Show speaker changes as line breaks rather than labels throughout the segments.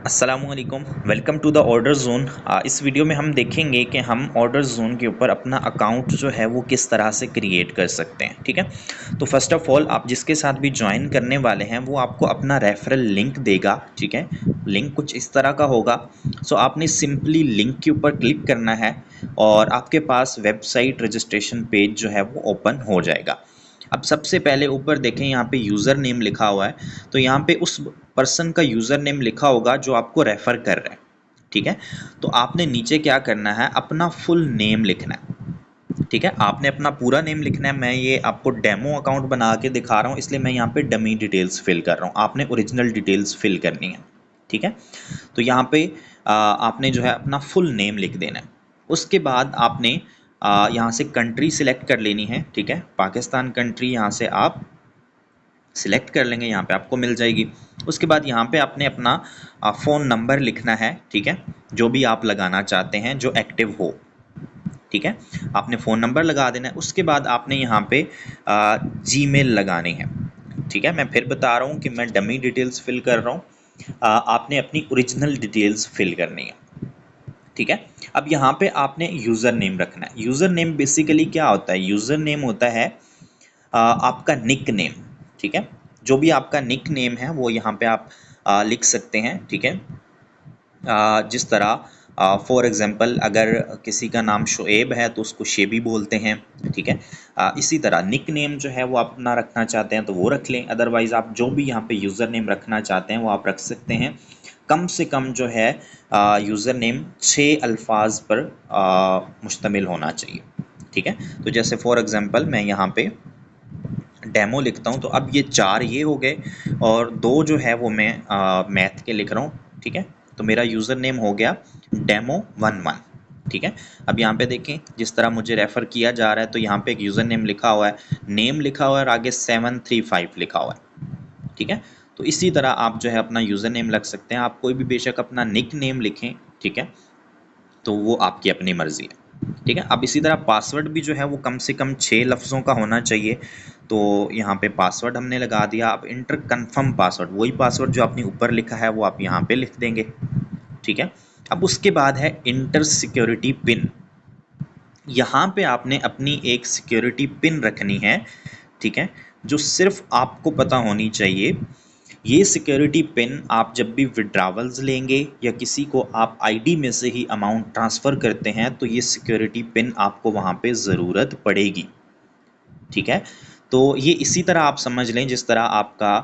अस्सलामुअलैकुम, welcome to the order zone. इस video में हम देखेंगे कि हम ऑर्डर जोन के ऊपर अपना अकाउंट जो है वो किस तरह से क्रिएट कर सकते हैं। ठीक है, तो फर्स्ट ऑफ ऑल आप जिसके साथ भी ज्वाइन करने वाले हैं वो आपको अपना रेफरल लिंक देगा। ठीक है, लिंक कुछ इस तरह का होगा। सो आपने सिंपली लिंक के ऊपर क्लिक करना है और आपके पास वेबसाइट रजिस्ट्रेशन पेज जो है वो ओपन हो जाएगा। अब सबसे पहले ऊपर देखें, यहाँ पे यूज़र नेम लिखा हुआ है, तो यहाँ पे उस पर्सन का यूज़र नेम लिखा होगा जो आपको रेफ़र कर रहा है। ठीक है, तो आपने नीचे क्या करना है, अपना फुल नेम लिखना है। ठीक है, आपने अपना पूरा नेम लिखना है। मैं ये आपको डेमो अकाउंट बना के दिखा रहा हूँ, इसलिए मैं यहाँ पे डमी डिटेल्स फिल कर रहा हूँ। आपने ओरिजिनल डिटेल्स फिल करनी है। ठीक है, तो यहाँ पे आपने जो है अपना फुल नेम लिख देना है। उसके बाद आपने यहाँ से कंट्री सिलेक्ट कर लेनी है। ठीक है, पाकिस्तान कंट्री यहाँ से आप सिलेक्ट कर लेंगे, यहाँ पे आपको मिल जाएगी। उसके बाद यहाँ पे आपने अपना फ़ोन नंबर लिखना है। ठीक है, जो भी आप लगाना चाहते हैं जो एक्टिव हो। ठीक है, आपने फ़ोन नंबर लगा देना है। उसके बाद आपने यहाँ पे जीमेल लगानी है। ठीक है, मैं फिर बता रहा हूँ कि मैं डमी डिटेल्स फिल कर रहा हूँ, आपने अपनी ओरिजिनल डिटेल्स फिल करनी है। ठीक है, अब यहाँ पे आपने यूज़र नेम रखना है। यूज़र नेम बेसिकली क्या होता है, यूज़र नेम होता है आपका निक नेम। ठीक है, जो भी आपका निक नेम है वो यहाँ पे आप लिख सकते हैं। ठीक है, जिस तरह फॉर एग्जांपल अगर किसी का नाम शुएब है तो उसको शेबी बोलते हैं। ठीक है, इसी तरह निक नेम जो है वो आप अपना रखना चाहते हैं तो वो रख लें, अदरवाइज़ आप जो भी यहाँ पे यूज़र नेम रखना चाहते हैं वो आप रख सकते हैं। कम से कम जो है यूज़र नेम 6 अल्फाज पर मुश्तमिल होना चाहिए। ठीक है, तो जैसे फॉर एग्जांपल मैं यहाँ पे डेमो लिखता हूँ, तो अब ये 4 ये हो गए और 2 जो है वो मैं मैथ के लिख रहा हूँ। ठीक है, तो मेरा यूज़र नेम हो गया डेमो11। ठीक है, अब यहाँ पे देखें जिस तरह मुझे रेफ़र किया जा रहा है, तो यहाँ पे एक यूज़र नेम लिखा हुआ है, नेम लिखा हुआ है और आगे 735 लिखा हुआ है। ठीक है, तो इसी तरह आप जो है अपना यूज़र नेम लग सकते हैं। आप कोई भी बेशक अपना निक नेम लिखें। ठीक है, तो वो आपकी अपनी मर्ज़ी है। ठीक है, अब इसी तरह पासवर्ड भी जो है वो कम से कम 6 लफ्ज़ों का होना चाहिए। तो यहाँ पे पासवर्ड हमने लगा दिया। अब इंटर कन्फर्म पासवर्ड, वही पासवर्ड जो आपने ऊपर लिखा है वो आप यहाँ पे लिख देंगे। ठीक है, अब उसके बाद है इंटर सिक्योरिटी पिन। यहाँ पे आपने अपनी एक सिक्योरिटी पिन रखनी है। ठीक है, जो सिर्फ आपको पता होनी चाहिए। ये सिक्योरिटी पिन आप जब भी विड्रावल्स लेंगे या किसी को आप आईडी में से ही अमाउंट ट्रांसफ़र करते हैं तो ये सिक्योरिटी पिन आपको वहाँ पे ज़रूरत पड़ेगी। ठीक है, तो ये इसी तरह आप समझ लें जिस तरह आपका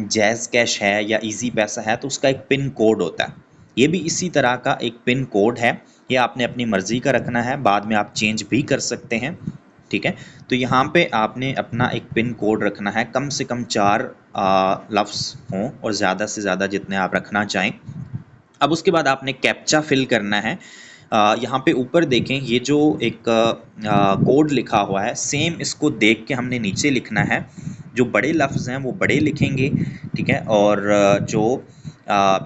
जैज़ कैश है या इजी पैसा है तो उसका एक पिन कोड होता है। ये भी इसी तरह का एक पिन कोड है। ये आपने अपनी मर्ज़ी का रखना है, बाद में आप चेंज भी कर सकते हैं। ठीक है, तो यहाँ पे आपने अपना एक पिन कोड रखना है, कम से कम 4 लफ्ज़ हों और ज़्यादा से ज़्यादा जितने आप रखना चाहें। अब उसके बाद आपने कैप्चा फिल करना है। यहाँ पे ऊपर देखें, ये जो एक कोड लिखा हुआ है, सेम इसको देख के हमने नीचे लिखना है। जो बड़े लफ्ज़ हैं वो बड़े लिखेंगे। ठीक है, और जो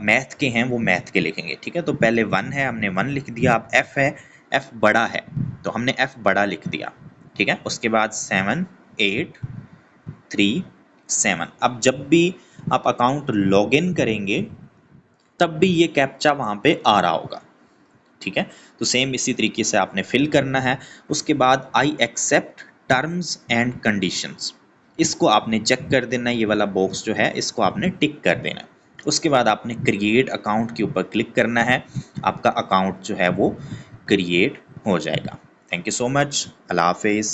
मैथ के हैं वो मैथ के लिखेंगे। ठीक है, तो पहले 1 है, हमने 1 लिख दिया। अब एफ़ है, एफ़ बड़ा है तो हमने एफ़ बड़ा लिख दिया। ठीक है, उसके बाद 7 8 3 7। अब जब भी आप अकाउंट लॉगिन करेंगे तब भी ये कैप्चा वहाँ पे आ रहा होगा। ठीक है, तो सेम इसी तरीके से आपने फिल करना है। उसके बाद I accept terms and conditions, इसको आपने चेक कर देना है। ये वाला बॉक्स जो है इसको आपने टिक कर देना है। उसके बाद आपने क्रिएट अकाउंट के ऊपर क्लिक करना है। आपका अकाउंट जो है वो क्रिएट हो जाएगा। Thank you so much. अल्लाह हाफिज़।